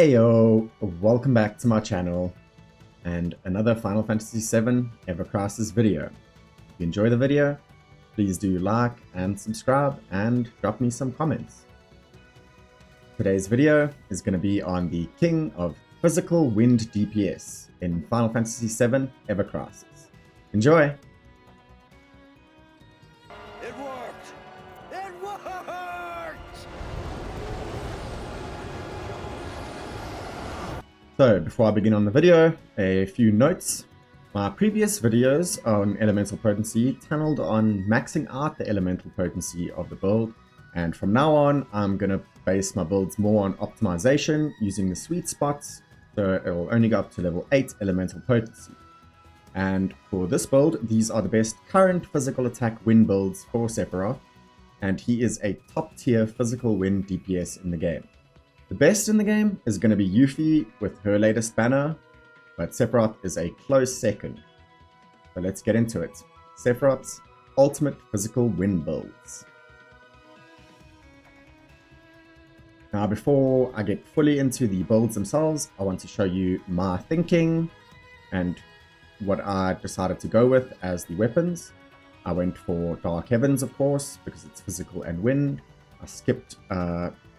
Heyo, welcome back to my channel and another Final Fantasy VII Ever Crisis video. If you enjoy the video, please do like and subscribe and drop me some comments. Today's video is going to be on the King of Physical Wind DPS in Final Fantasy VII Ever Crisis. Enjoy! It worked! It worked! So before I begin on the video, a few notes. My previous videos on elemental potency channeled on maxing out the elemental potency of the build, and from now on I'm going to base my builds more on optimization using the sweet spots, so it will only go up to level 8 elemental potency. And for this build, these are the best current physical attack win builds for Sephiroth, and he is a top tier physical win DPS in the game. The best in the game is going to be Yuffie with her latest banner, but Sephiroth is a close second. So let's get into it. Sephiroth's ultimate physical win builds. Now before I get fully into the builds themselves, I want to show you my thinking and what I decided to go with as the weapons. I went for Dark Heavens, of course, because it's physical and wind. I skipped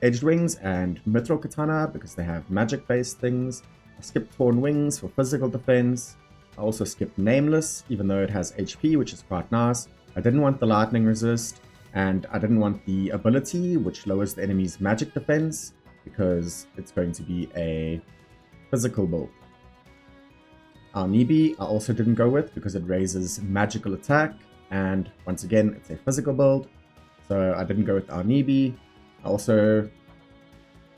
Edged Wings and Mithril Katana because they have magic based things. I skipped Torn Wings for physical defense. I also skipped Nameless, even though it has HP, which is quite nice. I didn't want the lightning resist, and I didn't want the ability, which lowers the enemy's magic defense, because it's going to be a physical build. Our Nibi I also didn't go with because it raises magical attack, and once again it's a physical build, so I didn't go with our Nibi. I also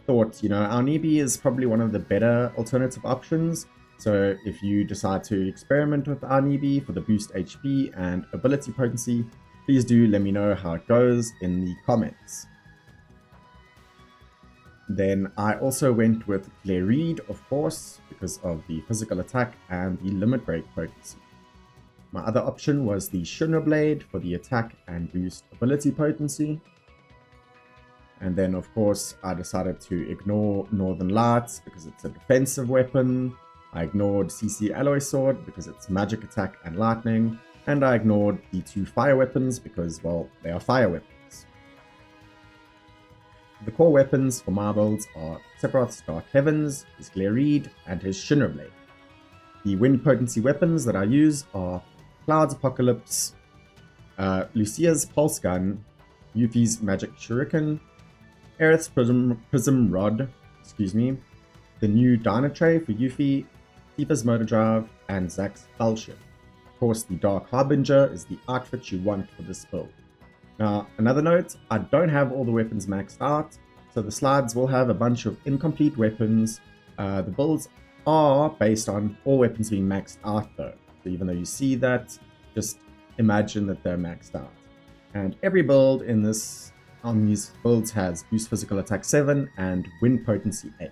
thought, our Nibi is probably one of the better alternative options, so if you decide to experiment with our Nibi for the boost HP and ability potency, please do let me know how it goes in the comments. Then I also went with Claire Reed, of course, because of the physical attack and the limit break potency. My other option was the Shinra Blade for the attack and boost ability potency. And then, of course, I decided to ignore Northern Lights because it's a defensive weapon. I ignored CC Alloy Sword because it's magic attack and lightning. And I ignored the two fire weapons because, well, they are fire weapons. The core weapons for my builds are Sephiroth's Dark Heavens, his Glare Reed, and his Shinra Blade. The wind potency weapons that I use are Cloud's Apocalypse, Lucia's Pulse Gun, Yuffie's Magic Shuriken, Aerith's Prism Rod, the new Dynatray for Yuffie, Tifa's Motor Drive, and Zack's Fellship. Of course, the Dark Harbinger is the outfit you want for this build. Now, another note, I don't have all the weapons maxed out, so the slides will have a bunch of incomplete weapons. The builds are based on all weapons being maxed out though, so even though you see that, just imagine that they're maxed out. And every build on these builds has boost physical attack 7 and wind potency 8.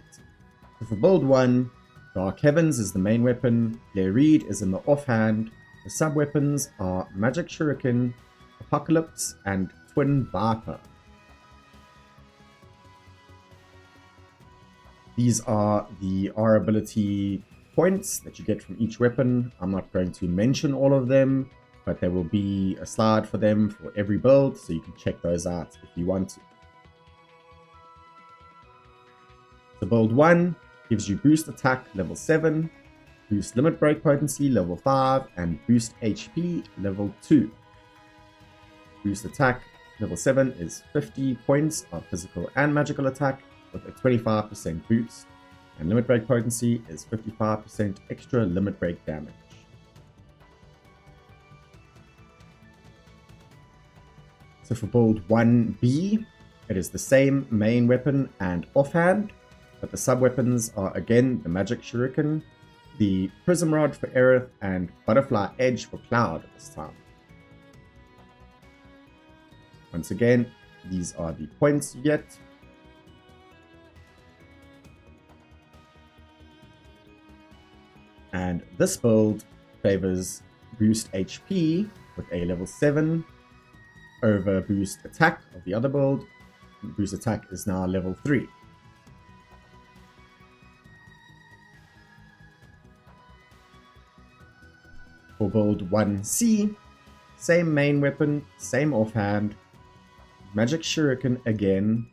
So for build 1, Dark Heavens is the main weapon, Claire Reed is in the offhand, the sub-weapons are Magic Shuriken, Apocalypse, and Twin Viper. These are the R ability points that you get from each weapon. I'm not going to mention all of them, but there will be a slide for them for every build, so you can check those out if you want to. So build 1 gives you boost attack level 7, boost limit break potency level 5, and boost HP level 2. Boost attack level 7 is 50 points of physical and magical attack with a 25% boost, and limit break potency is 55% extra limit break damage. So for build 1B, it is the same main weapon and offhand, but the sub-weapons are again the Magic Shuriken, the Prism Rod for Aerith, and Butterfly Edge for Cloud this time. Once again, these are the points you get. And this build favors boost HP with a level 7 over boost attack of the other build. Boost attack is now level 3. For build 1C, same main weapon, same offhand, magic shuriken again,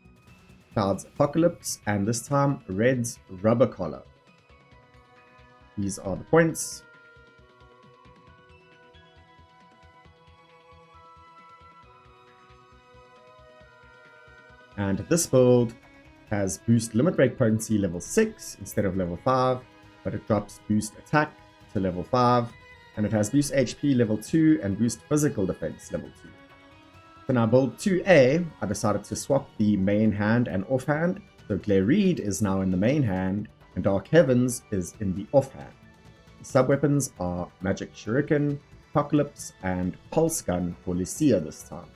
Cloud's Apocalypse, and this time Red's Rubber Collar. These are the points. And this build has boost limit break potency level 6 instead of level 5, but it drops boost attack to level 5, and it has boost HP level 2 and boost physical defense level 2. So now build 2A, I decided to swap the main hand and offhand, so Glare-Reed is now in the main hand, and Dark Heavens is in the offhand. The sub-weapons are Magic Shuriken, Apocalypse, and Pulse Gun for Lycia this time.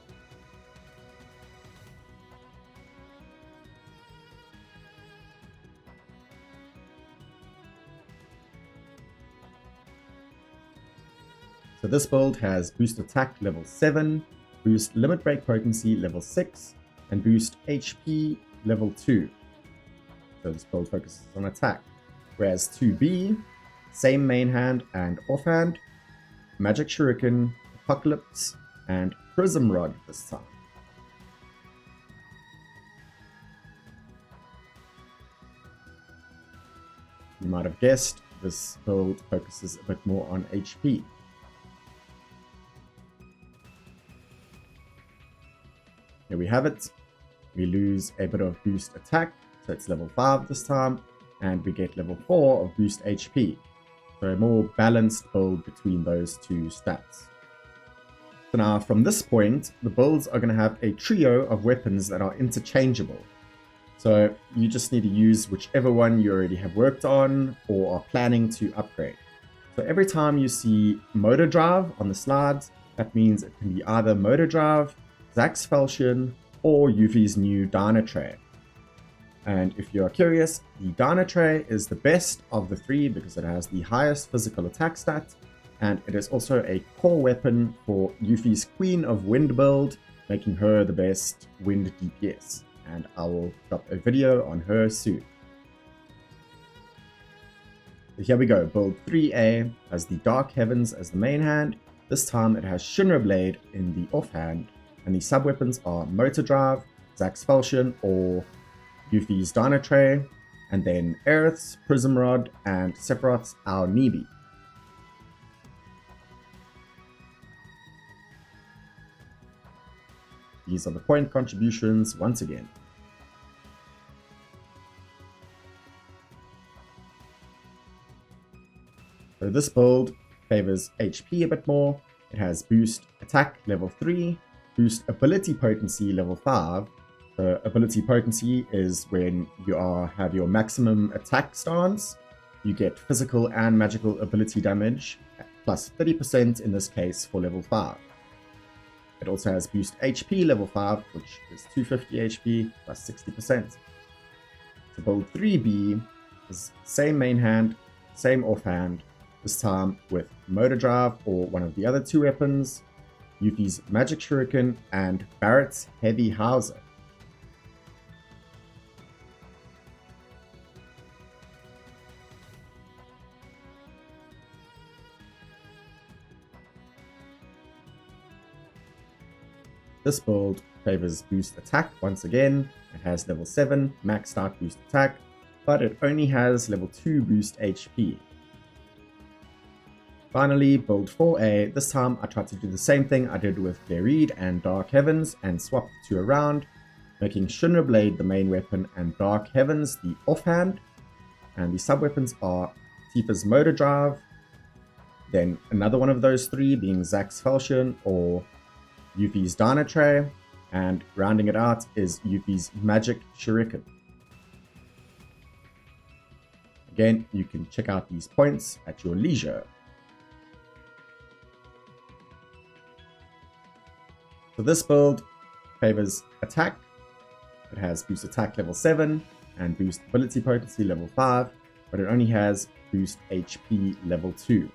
So this build has boost attack level 7, boost limit break potency level 6, and boost HP level 2. So this build focuses on attack. Whereas 2B, same main hand and offhand, Magic Shuriken, Apocalypse, and Prism Rod this time. You might have guessed, this build focuses a bit more on HP. Here we have it. We lose a bit of boost attack, so it's level 5 this time, and we get level 4 of boost HP. So a more balanced build between those two stats. So now from this point, the builds are going to have a trio of weapons that are interchangeable. So you just need to use whichever one you already have worked on or are planning to upgrade. So every time you see Motor Drive on the slides, that means it can be either Motor Drive, Zack's Falchion, or Yuffie's new Dynatray. And if you are curious, the Dynatray is the best of the three because it has the highest physical attack stat, and it is also a core weapon for Yuffie's Queen of Wind build, making her the best wind DPS. And I will drop a video on her soon. So here we go, build 3A has the Dark Heavens as the main hand. This time it has Shinra Blade in the offhand, and the sub-weapons are Motor Drive, Zack's Falchion, or Yuffie's Dynatray, and then Aerith's Prism Rod and Sephiroth's Our Nebi. These are the point contributions once again. So this build favors HP a bit more. It has boost attack level 3, boost ability potency level 5. So ability potency is when you have your maximum attack stance. You get physical and magical ability damage, plus 30% in this case for level 5. It also has boost HP level 5, which is 250 HP plus 60%. So build 3B is same main hand, same offhand, this time with Motor Drive or one of the other two weapons, Yuffie's Magic Shuriken, and Barrett's Heavy Howser. This build favors boost attack once again. It has level 7 maxed out boost attack, but it only has level 2 boost HP. Finally, build 4A. This time I tried to do the same thing I did with Glare-Reed and Dark Heavens and swap the two around, making Shinra Blade the main weapon and Dark Heavens the offhand. And the sub-weapons are Tifa's Motor Drive, then another one of those three being Zack's Falchion or Yuffie's Dynatray, and rounding it out is Yuffie's Magic Shuriken. Again, you can check out these points at your leisure. So this build favors attack. It has boost attack level 7 and boost ability potency level 5, but it only has boost HP level 2.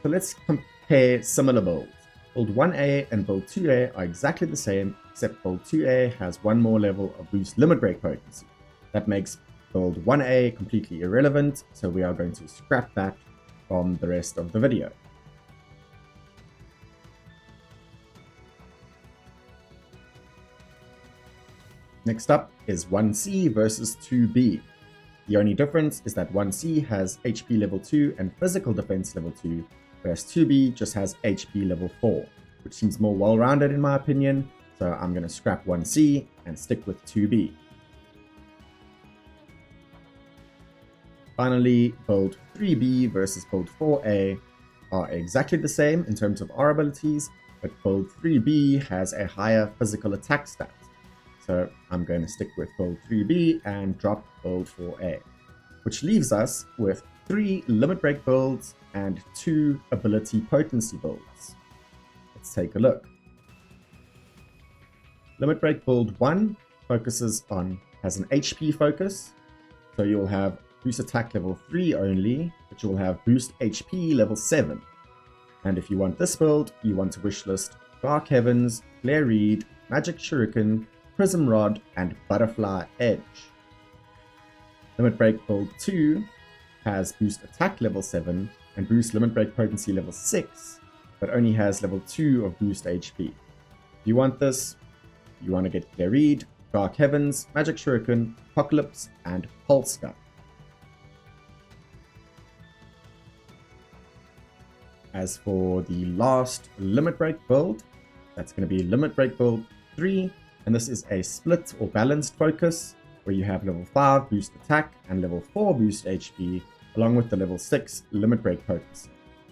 So let's compare similar builds. Build 1A and build 2A are exactly the same, except build 2A has one more level of boost limit break potency. That makes build 1A completely irrelevant, so we are going to scrap that from the rest of the video. Next up is 1C versus 2B. The only difference is that 1C has HP level 2 and physical defense level 2, whereas 2B just has HP level 4, which seems more well-rounded in my opinion, so I'm going to scrap 1C and stick with 2B. Finally, build 3B versus build 4A are exactly the same in terms of R abilities, but build 3B has a higher physical attack stat. So I'm going to stick with build 3B and drop build 4A, which leaves us with 3 limit break builds and 2 ability potency builds. Let's take a look. Limit break build 1 has an HP focus, so you'll have boost attack level 3 only, but you'll have boost HP level 7. And if you want this build, you want to wishlist Dark Heavens, Glare Reed, Magic Shuriken, Prism Rod, and Butterfly Edge. Limit Break build 2 has boost attack level 7 and boost limit break potency level 6, but only has level 2 of boost HP. If you want this, you want to get Glare Reed, Dark Heavens, Magic Shuriken, Apocalypse, and Pulse Gun. As for the last limit break build, that's going to be limit break build 3, and this is a split or balanced focus where you have level 5 boost attack and level 4 boost HP along with the level 6 limit break potency.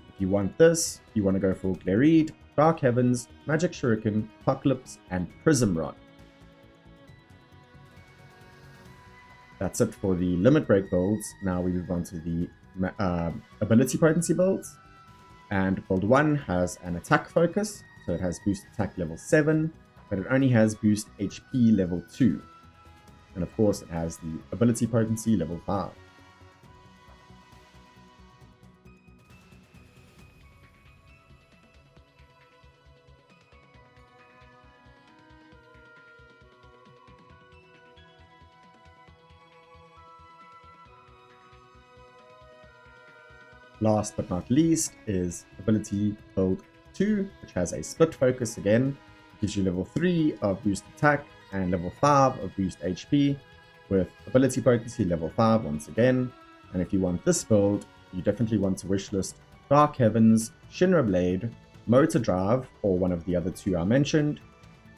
If you want this, you want to go for Glare Reed, Dark Heavens, Magic Shuriken, Apocalypse, and Prism Rod. That's it for the limit break builds. Now we move on to the ability potency builds. And build 1 has an attack focus, so it has boost attack level 7, but it only has boost HP level 2. And of course it has the ability potency level 5. Last but not least is ability build 2, which has a split focus again. It gives you level 3 of boost attack and level 5 of boost HP with ability potency level 5 once again. And if you want this build, you definitely want to wishlist Dark Heavens, Shinra Blade, Motor Drive, or one of the other 2 I mentioned,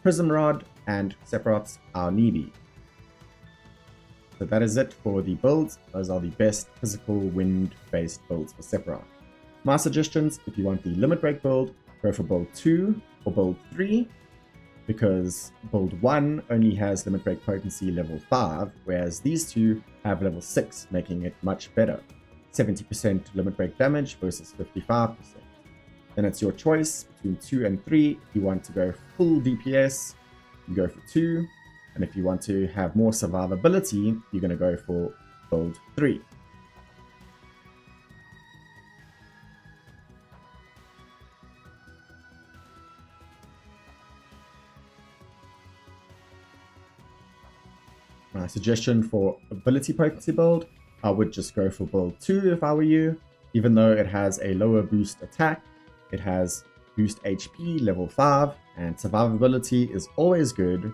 Prism Rod, and Sephiroth's Our Needy. So that is it for the builds. Those are the best physical wind-based builds for Sephiroth. My suggestions, if you want the limit break build, go for build 2 or build 3, because build 1 only has limit break potency level 5, whereas these 2 have level 6, making it much better. 70% limit break damage versus 55%. Then it's your choice between 2 and 3. If you want to go full DPS, you go for 2. And if you want to have more survivability, you're going to go for build 3. My suggestion for ability potency build, I would just go for build 2 if I were you. Even though it has a lower boost attack, it has boost HP level 5, and survivability is always good.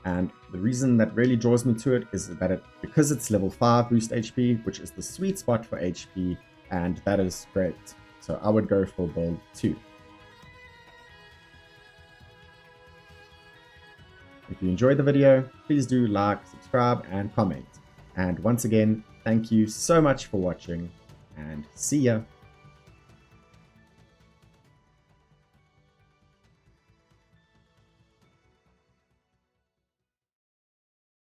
And the reason that really draws me to it is that because it's level 5 boost HP, which is the sweet spot for HP, and that is great. So I would go for build 2. If you enjoyed the video, please do like, subscribe, and comment. And once again, thank you so much for watching, and see ya!